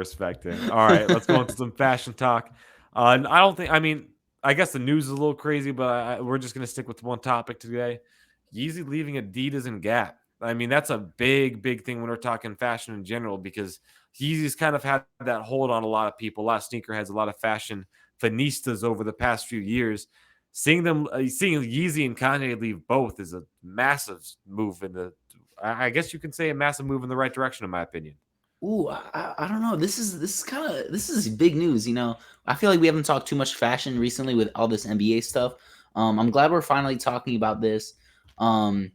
respect it. All right, let's go into some fashion talk. And I don't think, I mean, I guess the news is a little crazy, but we're just going to stick with one topic today. Yeezy leaving Adidas and Gap. I mean, that's a big thing when we're talking fashion in general because Yeezy's kind of had that hold on a lot of people, a lot of sneakerheads, a lot of fashion finistas over the past few years. Seeing Yeezy and Kanye leave both is a massive move in the, I guess you can say a massive move in the right direction, in my opinion. Ooh, I don't know. This is big news. I feel like we haven't talked too much fashion recently with all this NBA stuff. I'm glad we're finally talking about this. Um,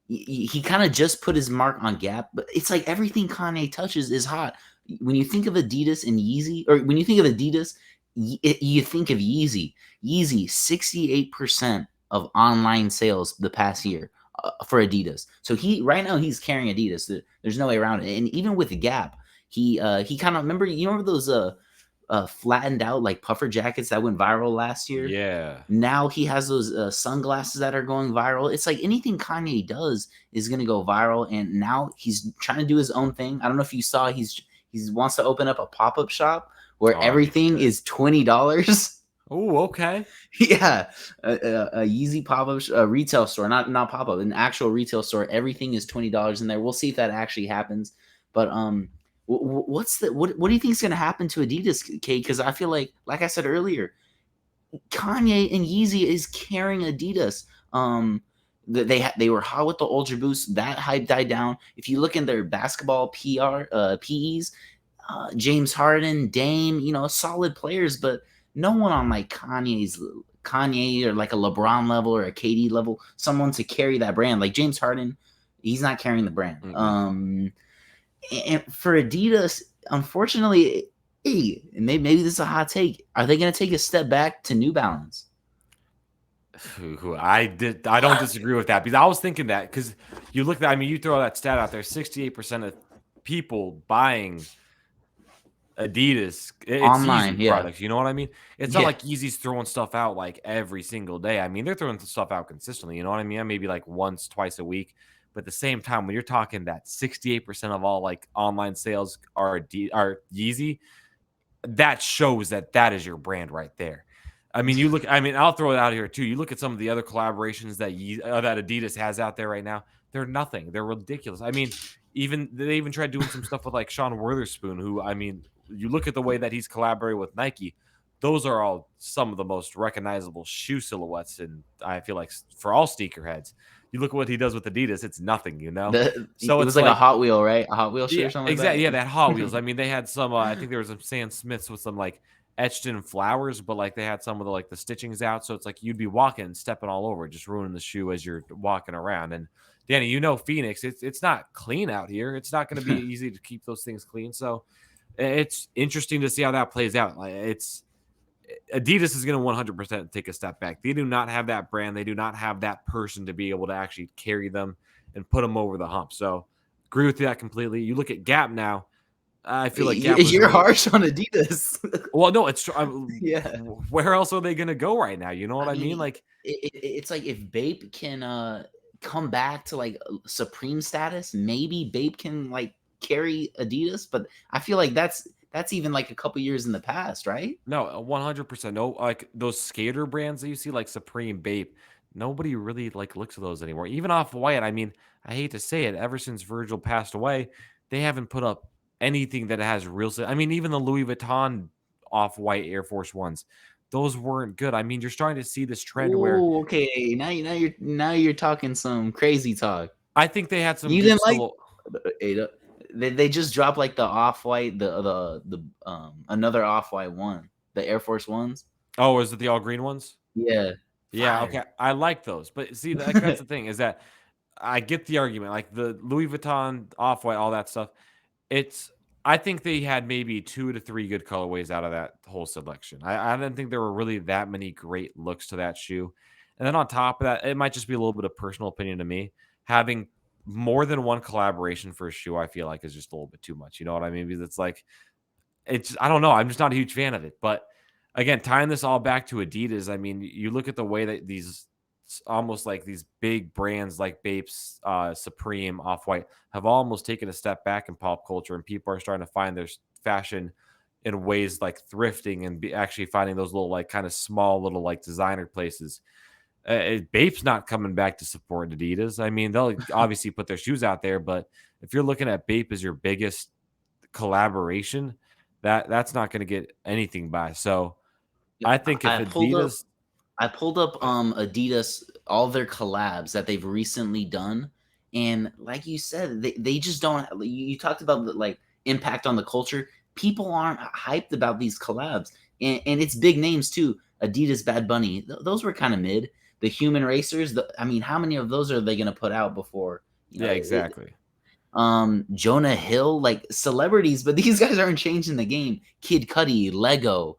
he kind of just put his mark on Gap, but it's like everything Kanye touches is hot. When you think of Adidas and Yeezy, or when you think of Adidas, you think of Yeezy. Yeezy, 68% of online sales the past year for Adidas. So he right now he's carrying Adidas. There's no way around it. And even with Gap, he kind of remember those flattened out like puffer jackets that went viral last year. Yeah. Now he has those sunglasses that are going viral. It's like anything Kanye does is gonna go viral, and now he's trying to do his own thing. I don't know if you saw he wants to open up a pop up shop where Oh, that'd be everything sick. is $20. Oh, okay. Yeah, a Yeezy pop up retail store, not pop up, an actual retail store. Everything is $20 in there. We'll see if that actually happens. But what do you think is going to happen to Adidas, Kate? Because I feel like I said earlier, Kanye and Yeezy is carrying Adidas. They were hot with the Ultra Boost. That hype died down. If you look in their basketball PEs, James Harden, Dame, solid players, but no one on like Kanye or like a LeBron level or a KD level, someone to carry that brand. Like James Harden, he's not carrying the brand. Mm-mm. And for Adidas, unfortunately, hey, maybe this is a hot take. Are they going to take a step back to New Balance? I don't disagree with that because I was thinking that because you look at, I mean, you throw that stat out there, 68% of people buying Adidas, it's Online, Yeezy yeah. products. You know what I mean? It's not Yeah. like Yeezy's throwing stuff out like every single day. I mean, they're throwing stuff out consistently. You know what I mean? Maybe like once, twice a week. But at the same time, when you're talking that 68% of all like online sales are Yeezy, that shows that that is your brand right there. I mean, you look. I mean, I'll throw it out here too. You look at some of the other collaborations that Adidas has out there right now. They're nothing. They're ridiculous. I mean, even they even tried doing some stuff with like Sean Witherspoon, who I mean, you look at the way that he's collaborated with Nike. Those are all some of the most recognizable shoe silhouettes, and I feel like for all sneakerheads, you look at what he does with Adidas. It's nothing, you know. So It was it's like a like Hot Wheel, right? A Hot Wheel shoe yeah, or something exactly. like Yeah, that Hot Wheels. that. I mean, they had some. I think there was some Stan Smiths with some like etched in flowers, but like they had some of the like the stitchings out, so it's like you'd be walking and stepping all over, just ruining the shoe as you're walking around. And Danny, you know, Phoenix, it's not clean out here. It's not going to be easy to keep those things clean. So it's interesting to see how that plays out. Like it's Adidas is going to 100% take a step back. They do not have that brand. They do not have that person to be able to actually carry them and put them over the hump. So agree with that completely. You look at Gap now. I feel like Gap was You're one of the. harsh on Adidas. Well, no, it's Yeah. where else are they going to go right now? You know what I I mean, mean? Like, it's like if Bape can come back to like supreme status, maybe Bape can like carry Adidas, but I feel like that's even like a couple years in the past, right? no, 100%. No, like those skater brands that you see, like Supreme, Bape. Nobody really like looks at those anymore. Even Off White. I mean, I hate to say it. Ever since Virgil passed away, they haven't put up anything that has real. I mean, even the Louis Vuitton Off White Air Force Ones, those weren't good. I mean, you're starting to see this trend where Oh, okay. Now you're talking some crazy talk. I think they had some You good didn't like solo. they just dropped like the off white the another off white one, the Air Force Ones. Oh, is it the all green ones? Yeah, Yeah, okay. fire. I like those. But see, like that's the thing is that I get the argument. Like the Louis Vuitton, Off White, all that stuff. It's I think they had maybe 2 to 3 good colorways out of that whole selection. I didn't think there were really that many great looks to that shoe. And then on top of that, it might just be a little bit of personal opinion to me. Having more than one collaboration for a shoe, I feel like is just a little bit too much. You know what I mean? Because it's like it's I don't know. I'm just not a huge fan of it. But again, tying this all back to Adidas, I mean, you look at the way that these almost like these big brands like Bapes, Supreme, Off White have almost taken a step back in pop culture, and people are starting to fashion in ways like thrifting and actually finding those little like kind of small little like designer places. Bape's not coming back to support Adidas. I mean, they'll obviously put their shoes out there, but if you're looking at Bape as your biggest collaboration, that's not going to get anything by. So Yeah, I think if Adidas, I pulled up Adidas, all their collabs that they've recently done, and like you said, they just don't. You talked about the like impact on the culture. People aren't hyped about these collabs, and it's big names too. Adidas, Bad Bunny, those were kind of mid. The Human Racers, I mean, how many of those are they going to put out before yeah, exactly. Jonah Hill, like celebrities, but these guys aren't changing the game. Kid Cudi, Lego,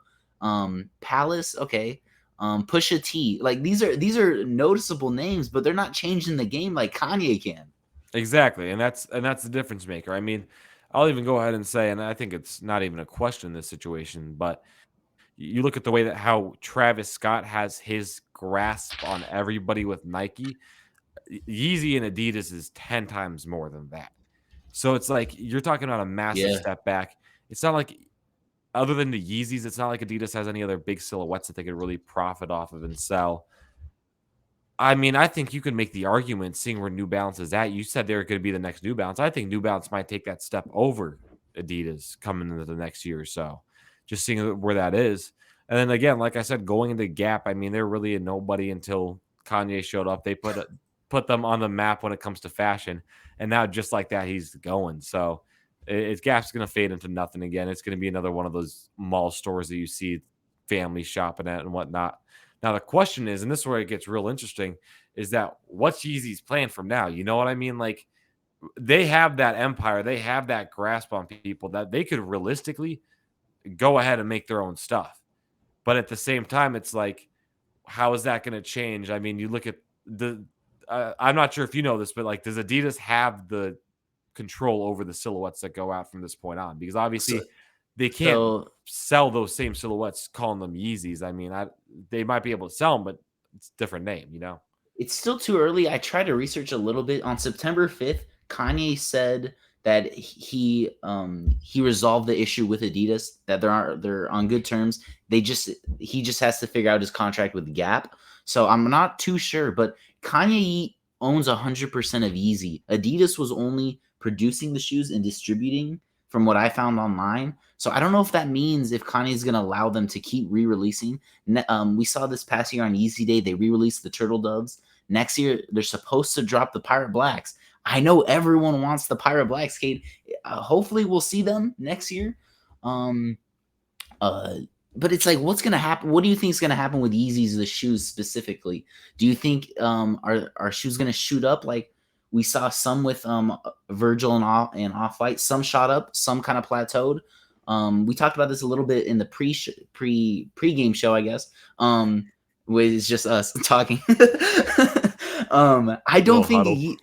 Palace, okay. Pusha T, like these are noticeable names, but they're not changing the game like Kanye can. Exactly, and that's the difference maker. I mean, I'll even go ahead and say, and I think it's not even a question in this situation, but you look at the way that how Travis Scott has his grasp on everybody with Nike, Yeezy and Adidas is 10 times more than that. So it's like you're talking about a massive Yeah. step back. It's not like other than the Yeezys, it's not like Adidas has any other big silhouettes that they could really profit off of and sell. I mean, I think you can make the argument seeing where New Balance is at. You said they're going to be the next New Balance. I think New Balance might take that step over Adidas coming into the next year or so, just seeing where that is. And then again, like I said, going into Gap, I mean, they're really a nobody until Kanye showed up. They put them on the map when it comes to fashion, and now just like that, he's going. So Gap's going to fade into nothing again. It's going to be another one of those mall stores that you see families shopping at and whatnot. Now the question is, and this is where it gets real interesting, is that what's Yeezy's plan from now? You know what I mean? Like they have that empire, they have that grasp on people that they could realistically go ahead and make their own stuff. But at the same time, it's like, how is that going to change? I mean, you look at the. I'm not sure if you know this, but like, does Adidas have the control over the silhouettes that go out from this point on? Because So, obviously, they can't so sell those same silhouettes calling them Yeezys. I mean, they might be able to sell them, but it's a different name, you know? it's still too early. I tried to research a little bit. On September 5th, Kanye said that he resolved the issue with Adidas, that they're on good terms. He just has to figure out his contract with Gap. So I'm not too sure, but Kanye owns 100% of Yeezy. Adidas was only producing the shoes and distributing from what I found online. So I don't know if that means if Kanye is going to allow them to keep re-releasing. We saw this past year on Yeezy Day, they re-released the Turtle Doves. Next year, they're supposed to drop the Pirate Blacks. I know everyone wants the Pirate Blacks, Kate. Hopefully, we'll see them next year. Um, uh, but it's like, what's gonna happen? What do you think is gonna happen with Yeezys, the shoes specifically? Do you think are shoes gonna shoot up like we saw some with Virgil and Off White? Some shot up, some kind of plateaued. We talked about this a little bit in the pre-game show, I guess. Where it's just us talking. I don't Little think huddle.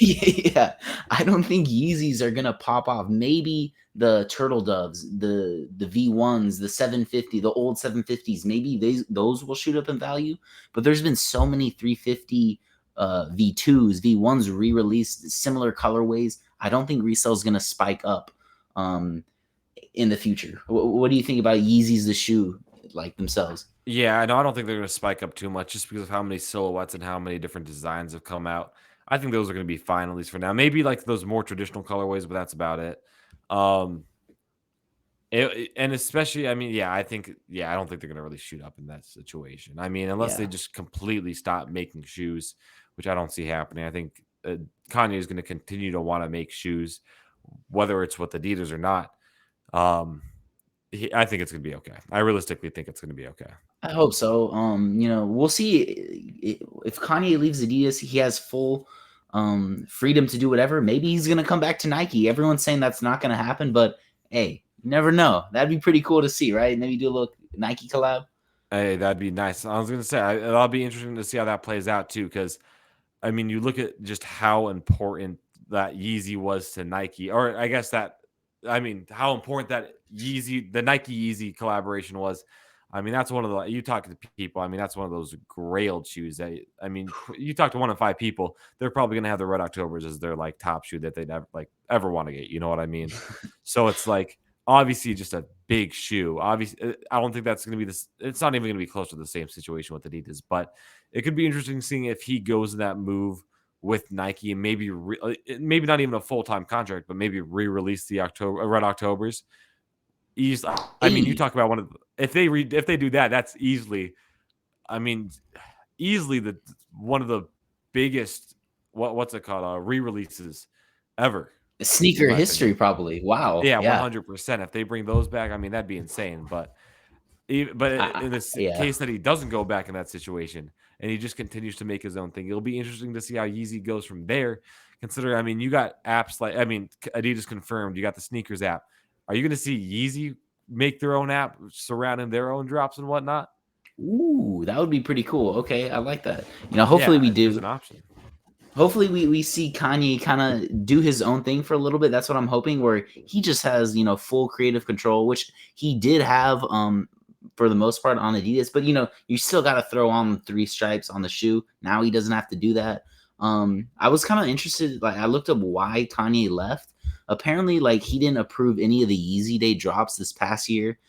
yeah, I don't think Yeezys are gonna pop off. Maybe the Turtle Doves, the V1s, the 750, the old 750s, maybe those will shoot up in value. But there's been so many 350 V2s, V1s re-released, similar colorways. I don't think resale is gonna spike up in the future. What do you think about Yeezys the shoe like themselves? Yeah, no, I don't think they're going to spike up too much just because of how many silhouettes and how many different designs have come out. I think those are going to be fine, at least for now. Maybe like those more traditional colorways, but that's about it. Um, and especially, I mean, yeah, I don't think they're going to really shoot up in that situation. I mean, unless they Yeah. just completely stop making shoes, which I don't see happening. I think Kanye is going to continue to want to make shoes, whether it's with Adidas or not. Um, I think it's going to be okay. I realistically think it's going to be okay. I hope so. We'll see if Kanye leaves Adidas, he has full freedom to do whatever. Maybe he's gonna come back to Nike. Everyone's saying that's not gonna happen, but hey, you never know. That'd be pretty cool to see, right? Maybe do a little Nike collab. Hey, that'd be nice. I was gonna say that'll be interesting to see how that plays out too, because I mean, you look at just how important that Yeezy was to Nike, or I guess that, I mean, how important that the Nike Yeezy collaboration was. I mean, that's one of the, you talk to people, I mean, that's one of those grailed shoes that, I mean, you talk to 1 in 5 people, they're probably going to have the Red Octobers as their like top shoe that they'd ever want to get. You know what I mean? So it's like, obviously just a big shoe. Obviously, I don't think that's going to be this. It's not even going to be close to the same situation with Adidas, but it could be interesting seeing if he goes in that move with Nike and maybe maybe not even a full time contract, but maybe re-release the Red Octobers. I mean, you Hey, talk about one of if they do that, that's easily. I mean, easily the one of the biggest what's it called re-releases ever, in sneaker my history, opinion. probably. Wow. Yeah, Yeah. 100%. If they bring those back, I mean, that'd be insane. But in this Yeah. case that he doesn't go back in that situation and he just continues to make his own thing, it'll be interesting to see how Yeezy goes from there. Consider, I mean, you got apps like, I mean, Adidas confirmed, you got the sneakers app. Are you going to see Yeezy make their own app surrounding their own drops and whatnot? Ooh, that would be pretty cool. Okay, I like that. Hopefully Yeah, we there's do. an option. Hopefully we see Kanye kind of do his own thing for a little bit. That's what I'm hoping, where he just has, full creative control, which he did have for the most part on Adidas, but you still got to throw on 3 stripes on the shoe. Now he doesn't have to do that. I was kind of interested, like I looked up why Kanye left. Apparently, like he didn't approve any of the Yeezy Day drops this past year.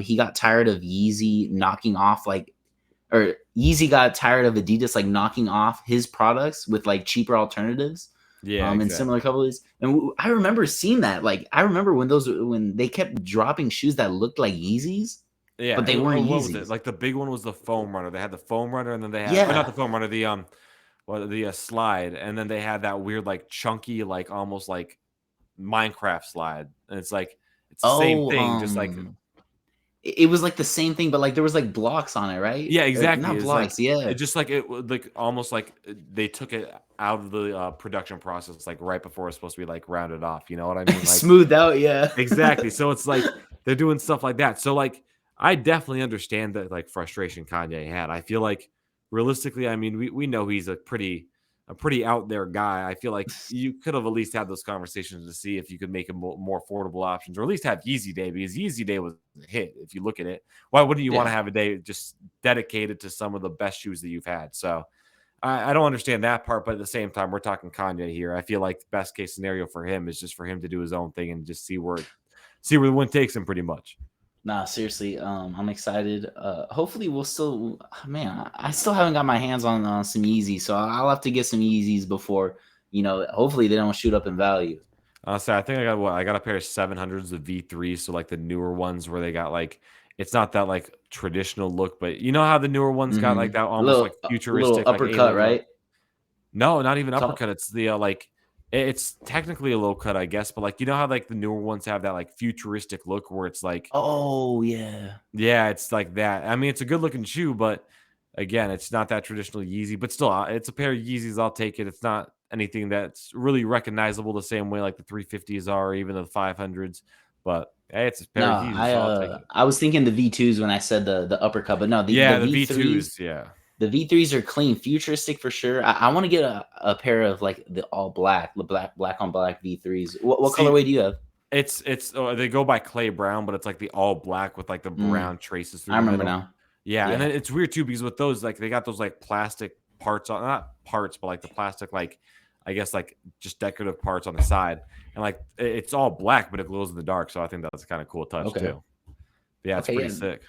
He got tired of Yeezy knocking off like or Yeezy got tired of Adidas like knocking off his products with like cheaper alternatives, Yeah, in similar exactly. companies. And I remember seeing that. Like I remember when they kept dropping shoes that looked like Yeezys, Yeah, but they weren't what was it? Yeezys. Like the big one was the foam runner. They had the foam runner, and then they had, or not Yeah. the foam runner, the slide, and then they had that weird, like chunky, like almost like Minecraft slide, and it's the same Oh, thing, just like it was like the same thing, but like there was like blocks on it, right? yeah, Or exactly. not It's like blocks. Yeah. it just like it like almost like they took it out of the production process, like right before it's supposed to be like rounded off. You know what I mean? Like Smoothed out. Yeah. exactly. So it's like they're doing stuff like that. So like I definitely understand that like frustration Kanye had. I feel like realistically, I mean, we know he's a pretty out there guy. I feel like you could have at least had those conversations to see if you could make him more affordable options, or at least have Yeezy Day, because Yeezy Day was a hit. If you look at it, why wouldn't you want to Yeah. have a day just dedicated to some of the best shoes that you've had? So I don't understand that part, but at the same time, we're talking Kanye here. I feel like the best case scenario for him is just for him to do his own thing and just see where the wind takes him, pretty much. Nah, seriously, I'm excited. Hopefully we'll still, man, I still haven't got my hands on some Yeezys, so I'll have to get some Yeezys before, hopefully they don't shoot up in value. So I think I got what I got a pair of 700s of V3s, so like the newer ones where they got like it's not that like traditional look, but you know how the newer ones got like that almost like Little futuristic like uppercut, A-level look. right? No, not even Top. uppercut. It's the like it's technically a low cut, I guess, but like you know how like the newer ones have that like futuristic look where it's like Oh yeah. yeah, it's like that. I mean, it's a good looking shoe, but again, it's not that traditional Yeezy. But still, it's a pair of Yeezys. I'll take it. It's not anything that's really recognizable the same way like the 350s are, or even the 500s. But hey, it's a pair No, of Yeezys, so I'll take it. I was thinking the V2s when I said the uppercut, but no, the Yeah, the V3s, V2s. Yeah. are clean, futuristic for sure. I want to get a pair of like the all black, the black on black V3s. What See, colorway do you have? they go by Clay Brown, but it's like the all black with like the Mm, brown traces through I the remember middle. now. Yeah, and Yeah. then it's weird too because with those, like they got those like plastic parts on, not parts, but like the plastic, like I guess like just decorative parts on the side, and like it's all black, but it glows in the dark. So I think that's kind of cool touch Okay. too. But yeah, it's Okay. pretty Yeah. sick.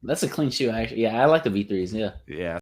That's a clean shoe. Actually, yeah, I like the V3s. Yeah. Yeah.